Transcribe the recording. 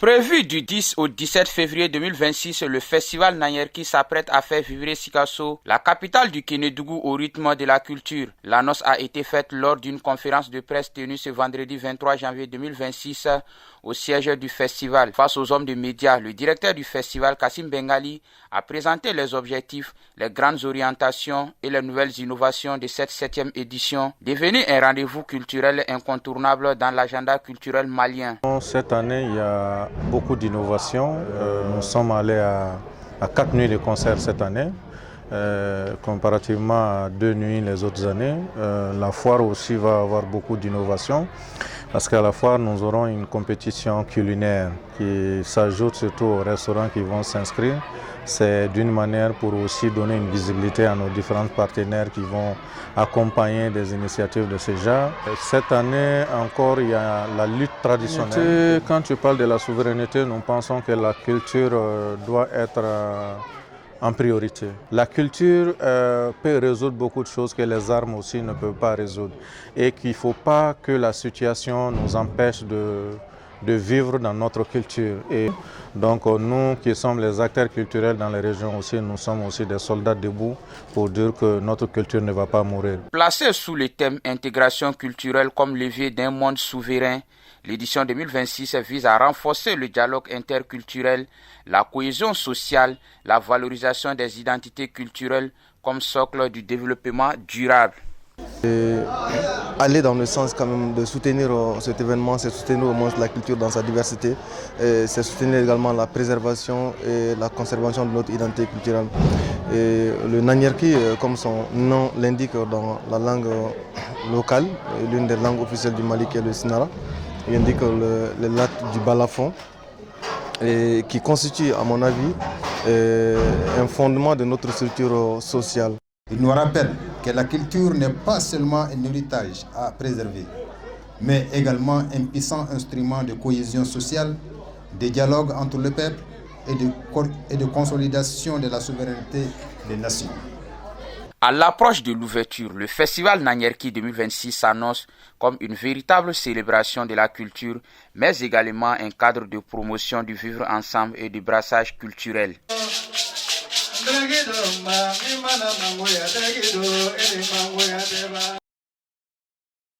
Prévu du 10 au 17 février 2026, le festival Nanyerki s'apprête à faire vibrer Sikasso, la capitale du Kénédougou, au rythme de la culture. L'annonce a été faite lors d'une conférence de presse tenue ce vendredi 23 janvier 2026 au siège du festival. Face aux hommes de médias, le directeur du festival, Kassim Bengali, a présenté les objectifs, les grandes orientations et les nouvelles innovations de cette 7e édition, devenue un rendez-vous culturel incontournable dans l'agenda culturel malien. Cette année, il y a beaucoup d'innovations. Nous sommes allés à 4 nuits de concert cette année, comparativement à 2 nuits les autres années. La foire aussi va avoir beaucoup d'innovations, parce qu'à la foire, nous aurons une compétition culinaire qui s'ajoute surtout aux restaurants qui vont s'inscrire. C'est d'une manière pour aussi donner une visibilité à nos différents partenaires qui vont accompagner des initiatives de ce genre. Cette année encore, il y a la lutte traditionnelle. Quand tu parles de la souveraineté, nous pensons que la culture doit être en priorité. La culture peut résoudre beaucoup de choses que les armes aussi ne peuvent pas résoudre, et qu'il ne faut pas que la situation nous empêche de vivre dans notre culture. Et donc nous qui sommes les acteurs culturels dans les régions aussi, nous sommes aussi des soldats debout pour dire que notre culture ne va pas mourir. Placée sous le thème intégration culturelle comme levier d'un monde souverain, l'édition 2026 vise à renforcer le dialogue interculturel, la cohésion sociale, la valorisation des identités culturelles comme socle du développement durable. Aller dans le sens quand même de soutenir cet événement, c'est soutenir au moins la culture dans sa diversité, c'est soutenir également la préservation et la conservation de notre identité culturelle. Et le Nanyerki, comme son nom l'indique dans la langue locale, l'une des langues officielles du Mali qui est le Sinara, il indique le lac du Balafon, et qui constitue à mon avis un fondement de notre structure sociale. Il nous rappelle que la culture n'est pas seulement un héritage à préserver, mais également un puissant instrument de cohésion sociale, de dialogue entre le peuple et de consolidation de la souveraineté des nations. À l'approche de l'ouverture, le festival Nanyerki 2026 s'annonce comme une véritable célébration de la culture, mais également un cadre de promotion du vivre ensemble et du brassage culturel.